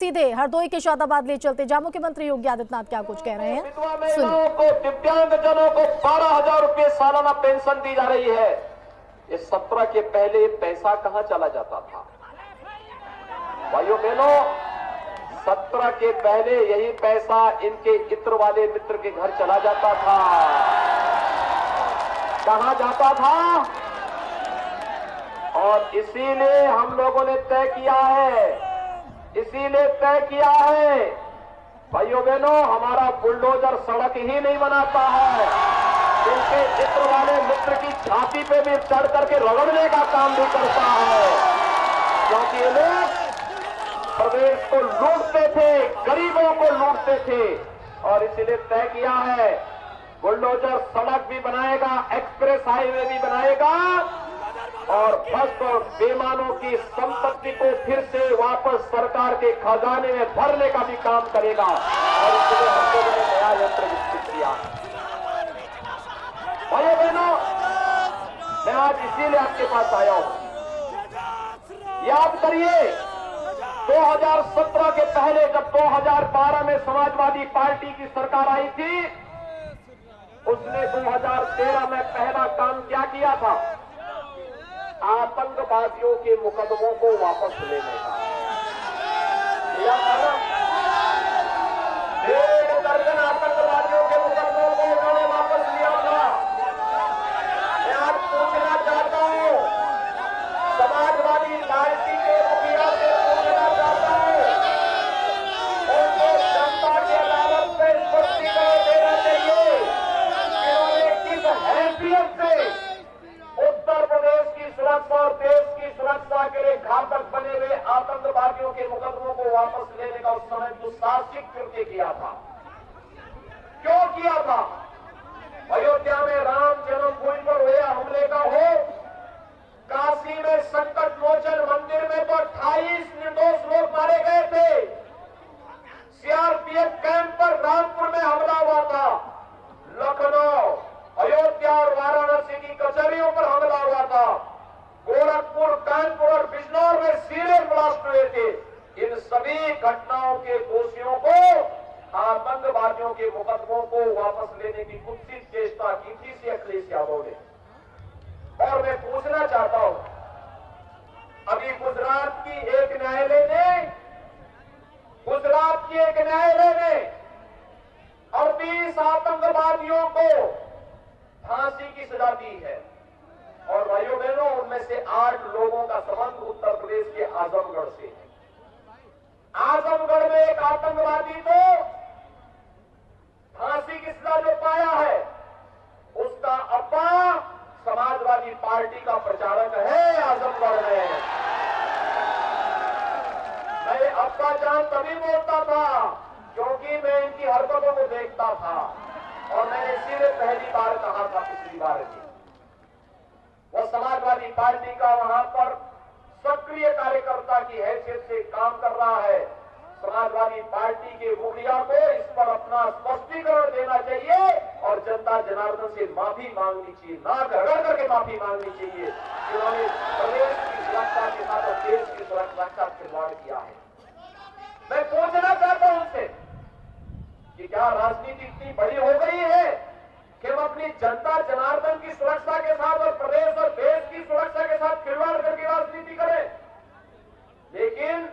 सीधे हरदोई के शादाबाद ले चलते जहां मुख्यमंत्री योगी आदित्यनाथ क्या कुछ कह रहे हैं। महिलाओं को, दिव्यांग जनों को 12,000 रुपए सालाना पेंशन दी जा रही है। ये 17 के पहले पैसा कहां चला जाता था? भाइयों बहनों, 17 के पहले यही पैसा इनके इत्र वाले मित्र के घर चला जाता था। कहां जाता था? और इसीलिए हम लोगों ने तय किया है, भाइयों बहनों, हमारा बुलडोजर सड़क ही नहीं बनाता है, इनके चित्र वाले मित्र की छाती पे भी चढ़ करके रगड़ने का काम भी करता है। क्योंकि ये लोग प्रदेश को लूटते थे, गरीबों को लूटते थे, और इसीलिए तय किया है बुलडोजर सड़क भी बनाएगा, एक्सप्रेस हाईवे भी बनाएगा, और भ्रष्ट और बेईमानों की संपत्ति को फिर से वापस सरकार के खजाने में भरने का भी काम करेगा। और इसलिए हम लोगों ने नया यंत्र विकसित किया। भाइयों बहनों, मैं आज इसीलिए आपके पास आया हूं। याद करिए, 2017 के पहले जब 2012 में समाजवादी पार्टी की सरकार आई थी, उसने 2013 में पहला काम क्या किया था? आतंकवादियों के मुकदमों को वापस लेने का किया था ना। 1.5 दर्जन आतंकवादियों के मुकदमों को उन्होंने वापस लिया था। मैं आज पूछना चाहता हूं, समाजवादी पार्टी के मुखिया से पूछना चाहता हूं, उनको जनता के अदालत में स्पष्टीकरण देना चाहिए कि उन्होंने किस हैसियत से उत्तर प्रदेश की सुरक्षा और देश की सुरक्षा के लिए घातक बने हुए आतंकवादियों के मुकदमों को वापस लेने का उस समय दुस्साहसिक कृत्य किया था। क्यों किया था? अयोध्या में राम जन्मभूमि पर हुए हमले का हो, काशी में संकट मोचन मंदिर में तो 28 निर्दोष लोग मारे गए थे, सीआरपीएफ कैंप पर रामपुर में हमला हुआ था, लखनऊ, अयोध्या और वाराणसी की कचहरियों पर हमला हुआ था, गोरखपुर, कानपुर और बिजनौर में सीरियल ब्लास्ट हुए थे। इन सभी घटनाओं के दोषियों को, आतंकवादियों के मुकदमों को वापस लेने की कुत्सित चेष्टा की थी श्री अखिलेश यादव ने। और मैं पूछना चाहता हूं, अभी गुजरात की एक न्यायालय ने 38 आतंकवादियों को फांसी की सजा दी है। और भाइयों बहनों, उनमें से 8 लोगों का संबंध उत्तर प्रदेश के आजमगढ़ से है। आजमगढ़ में एक आतंकवादी तो फांसी की सजा जो पाया है, उसका अब्बा समाजवादी पार्टी का प्रचारक है आजमगढ़ में। मैं अब्बा जान तभी बोलता था क्योंकि मैं इनकी हरकतों को देखता था, और मैंने इसीलिए पहली बार कहा था, पिछली बार भी वो समाजवादी पार्टी का वहां पर सक्रिय कार्यकर्ता की हैसियत से काम कर रहा है। समाजवादी पार्टी के मुखिया को इस पर अपना स्पष्टीकरण देना चाहिए और जनता जनार्दन से माफी मांगनी चाहिए, नाक रगड़ करके माफी मांगनी चाहिए कि उन्होंने प्रदेश की सुरक्षा के साथ और देश की सुरक्षा का खिलवाड़ किया है। मैं पूछना चाहता हूं उनसे कि क्या राजनीति इतनी बड़ी हो गई है कि हम अपनी जनता जनार्दन की सुरक्षा के साथ और प्रदेश और देश की सुरक्षा के साथ खिलवाड़ करके राजनीति करें? लेकिन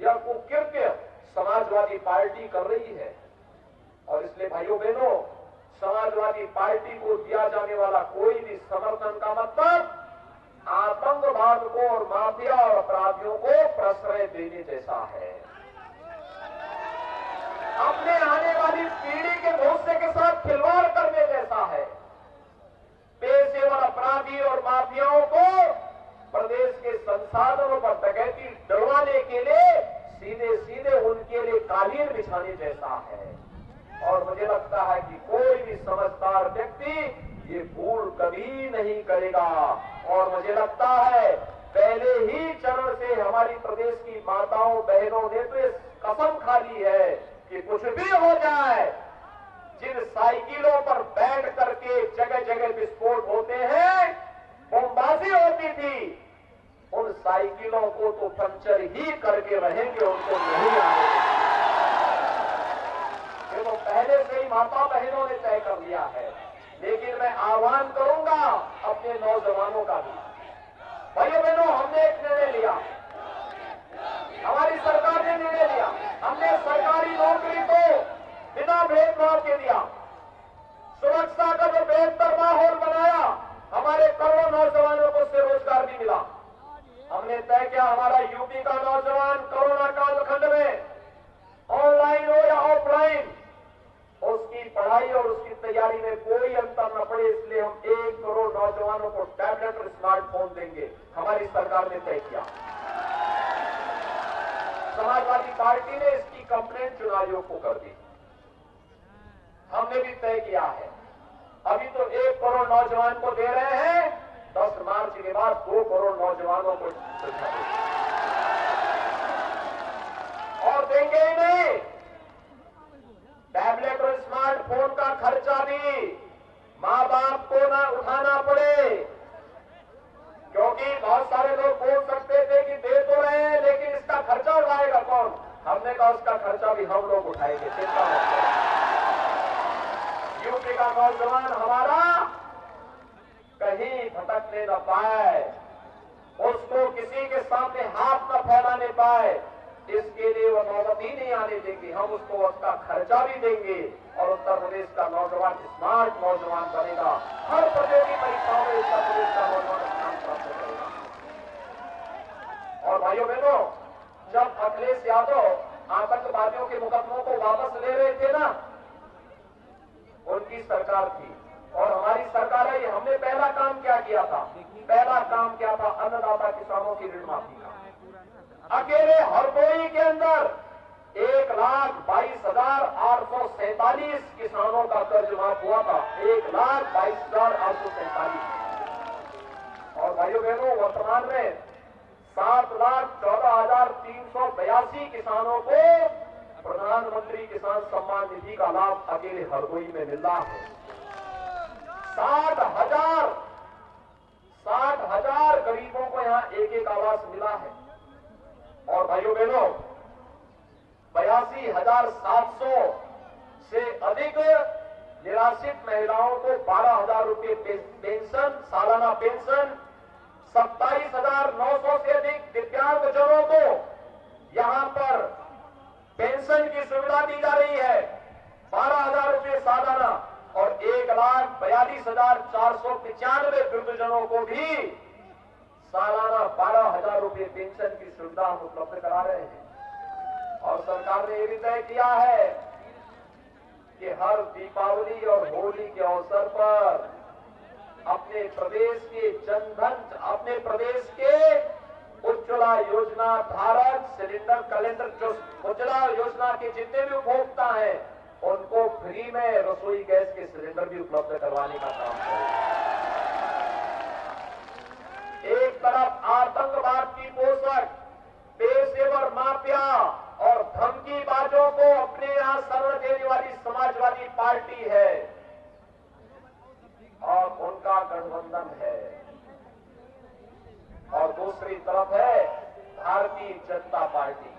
यह कुकृत्य समाजवादी पार्टी कर रही है। और इसलिए भाइयों बहनों, समाजवादी पार्टी को दिया जाने वाला कोई भी समर्थन का मतलब आतंकवाद को और माफिया और अपराधियों को प्रश्रय देने जैसा है। अपने आने वाली पीढ़ी के भविष्य के साथ खिलवाड़ करने जैसा है। पेशेवर अपराधी और माफियाओं को प्रदेश के संसाधनों पर डकैती डलवाने के लिए सीधे सीधे उनके लिए कालीन बिछाने जैसा है। और मुझे लगता है कि कोई भी समझदार व्यक्ति ये भूल कभी नहीं करेगा। और मुझे लगता है पहले ही चरण से हमारी प्रदेश की माताओं बहनों ने तो इस कसम खा ली है कि कुछ भी हो जाए, जिन साइकिलों पर बैठ करके जगह जगह विस्फोट होते हैं, बमबाजी होती थी, उन साइकिलों को तो पंचर ही करके रहेंगे, उनको नहीं आने ये तो पहले से ही माता बहनों ने तय कर लिया है। लेकिन मैं आह्वान करूंगा अपने नौजवानों का भी, भाइयों बहनों, हमने एक निर्णय लिया, हमारी सरकार ने निर्णय लिया, हमने सरकारी नौकरी को बिना भेदभाव के दिया, सुरक्षा का जो बेहतर माहौल बनाया, हमारे करोड़ों नौजवानों को उससे रोजगार भी मिला। हमने तय किया हमारा यूपी का नौजवान कोरोना कालखंड में ऑनलाइन हो या ऑफलाइन उसकी पढ़ाई और उसकी तैयारी में कोई अंतर न पड़े, इसलिए हम 1 करोड़ नौजवानों को टैबलेट और स्मार्टफोन देंगे, हमारी सरकार ने तय किया। समाजवादी पार्टी ने इसकी कंप्लेंट चुनाव आयोग को कर दी, हमने भी तय किया है। अभी तो 1 करोड़ नौजवान को दे रहे हैं, 10 मार्च के बाद 2 करोड़ नौजवानों को और देंगे ही नहीं। टैबलेट और स्मार्टफोन का खर्चा भी मां बाप को ना उठाना पड़े, क्योंकि बहुत सारे लोग बोल सकते थे कि दे तो रहे हैं लेकिन इसका खर्चा उठाएगा कौन। हमने कहा उसका खर्चा भी हम लोग उठाएंगे, चिंता मत करो। यूपी का नौजवान हमारा कहीं भटकने न पाए, उसको किसी के सामने हाथ न फैलाने पाए, इसके लिए वो नौबत ही नहीं आने देंगे। हम उसको उसका खर्चा भी देंगे और उत्तर प्रदेश का नौजवान स्मार्ट नौजवान बनेगा। हर प्रतियोगी परीक्षाओं में उत्तर प्रदेश का नौजवान स्थान प्राप्त करेगा। और भाइयों बहनों, जब अखिलेश यादव आतंकवादियों के मुकदमों को वापस ले रहे थे ना, उनकी सरकार थी और हमारी सरकार है। हमने पहला काम क्या किया था? पहला काम क्या था? अन्नदाता किसानों की ऋण माफी का। अकेले हरदोई के अंदर 1,22,847 किसानों का कर्ज माफ हुआ था। 1,22,847। और भाइयों बहनों, वर्तमान में 7,14,382 किसानों को प्रधानमंत्री किसान सम्मान निधि का लाभ अकेले हरदोई में मिल रहा है। 60,000 गरीबों को यहां एक आवास मिला है। और भाइयों बहनों, 82,700 से अधिक निराश्रित महिलाओं को 12,000 रुपये पेंशन, सालाना पेंशन, 27,900 से अधिक दिव्यांगजनों को यहां पर पेंशन की सुविधा दी जा रही है, 12,000 रुपये सालाना। और 1,42,495 वृद्धजनों को भी सालाना 12,000 रुपये पेंशन की सुविधा हम उपलब्ध करा रहे हैं। और सरकार ने यह भी तय किया है कि हर दीपावली और होली के अवसर पर अपने प्रदेश के जनधन, अपने प्रदेश के उज्ज्वला योजना धारक सिलेंडर कैलेंडर, जो उज्ज्वला योजना के जितने भी उपभोक्ता हैं उनको फ्री में रसोई गैस के सिलेंडर भी उपलब्ध करवाने का काम करेगा। एक तरफ आतंकवाद की पोषक पेशेवर माफिया और धमकीबाजों को अपने यहां शरण देने वाली समाजवादी पार्टी है और उनका गठबंधन है, और दूसरी तरफ है भारतीय जनता पार्टी।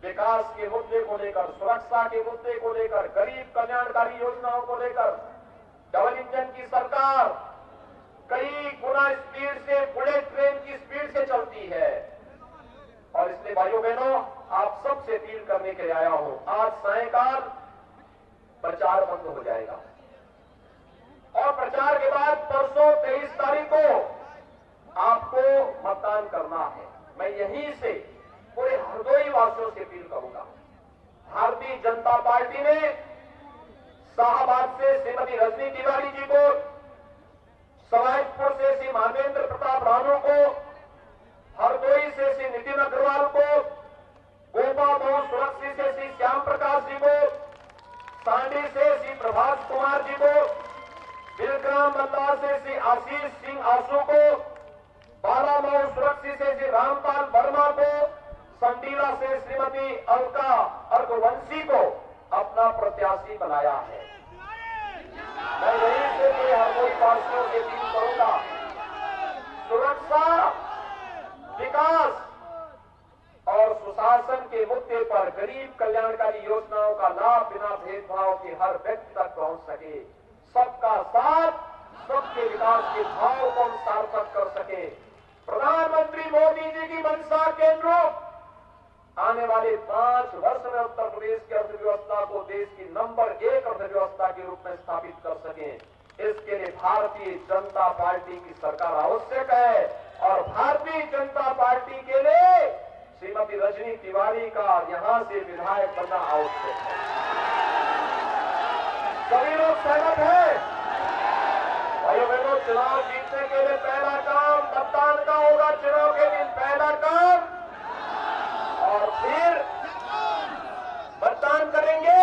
विकास के मुद्दे को लेकर, सुरक्षा के मुद्दे को लेकर, गरीब कल्याणकारी योजनाओं को लेकर डबल इंजन की सरकार कई गुना स्पीड से, बुलेट ट्रेन की स्पीड से चलती है। और इसलिए भाइयों बहनों, आप सबसे अपील करने के लिए आया हूं, आज सायंकाल प्रचार बंद हो जाएगा और प्रचार के बाद परसों 23 तारीख को आपको मतदान करना है। मैं यहीं से पूरे हरदोई वासियों से अपील करूंगा। भारतीय जनता पार्टी ने शाहबाद से श्रीमती रजनी तिवारी जी को, सवाईपुर से श्री मानवेंद्र प्रताप राणू को, हरदोई से श्री नितिन अग्रवाल को, गोपा मोहन सुरक्षी से श्री श्याम प्रकाश जी को, सांडी से श्री प्रभात कुमार जी को, बिलग्राम मल्ला से श्री आशीष सिंह आंसू को, बालामऊ सुरक्षी से श्री रामपाल वर्मा को, संडीला से श्रीमती अलका अर्घवंशी को अपना प्रत्याशी बनाया है। मैं यहीं से हरदोई वासियों से अपील करूंगा, सुरक्षा, विकास और सुशासन के मुद्दे पर गरीब कल्याणकारी योजनाओं का लाभ बिना भेदभाव के हर व्यक्ति तक पहुंच सके, सबका साथ, सबके विकास के भाव को हम सार्थक कर सके। प्रधानमंत्री मोदी जी की मंशा के अनुरूप आने वाले 5 वर्ष में उत्तर प्रदेश की अर्थव्यवस्था को देश की नंबर 1 अर्थव्यवस्था के रूप में स्थापित कर सकें। इसके लिए भारतीय जनता पार्टी की सरकार आवश्यक है और भारतीय जनता पार्टी के लिए श्रीमती रजनी तिवारी का यहां से विधायक बनना आवश्यक है। सभी लोग सहमत हैं? भाइयों बहनों, चुनाव जीतने के लिए पहला काम मतदान का होगा। चुनाव के दिन पहला काम और फिर मतदान करेंगे।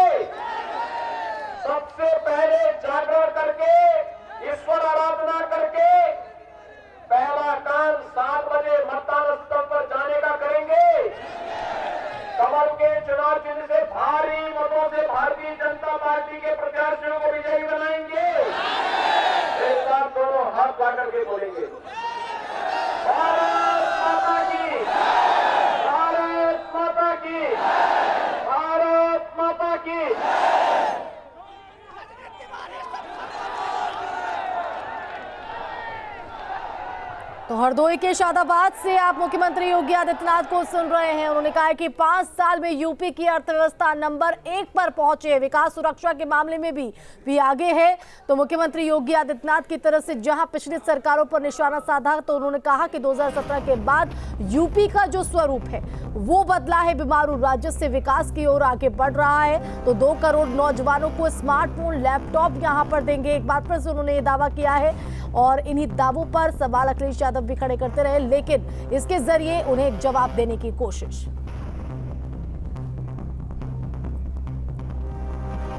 सबसे पहले जागरण करके, ईश्वर आराधना करके पहला काम 7 बजे मतदान स्थल पर जाने का करेंगे। कमल के चुनाव चिन्ह से भारी मतों से भारतीय जनता पार्टी के प्रत्याशियों को विजयी बनाएंगे। एक साथ दोनों हाथ जाकर के बोलेंगे, भारत माता की, भारत माता की, भारत माता की। तो हरदोई के शादाबाद से आप मुख्यमंत्री योगी आदित्यनाथ को सुन रहे हैं। उन्होंने कहा है कि 5 साल में यूपी की अर्थव्यवस्था नंबर 1 पर पहुंचे, विकास सुरक्षा के मामले में भी आगे है। तो मुख्यमंत्री योगी आदित्यनाथ की तरफ से जहां पिछली सरकारों पर निशाना साधा, तो उन्होंने कहा कि 2017 के बाद यूपी का जो स्वरूप है वो बदला है, बीमारू राज्य से विकास की ओर आगे बढ़ रहा है। तो 2 करोड़ नौजवानों को स्मार्टफोन, लैपटॉप यहां पर देंगे। एक बार फिर से उन्होंने ये दावा किया है और इन्हीं दावों पर सवाल अखिलेश यादव भी खड़े करते रहे, लेकिन इसके जरिए उन्हें एक जवाब देने की कोशिश।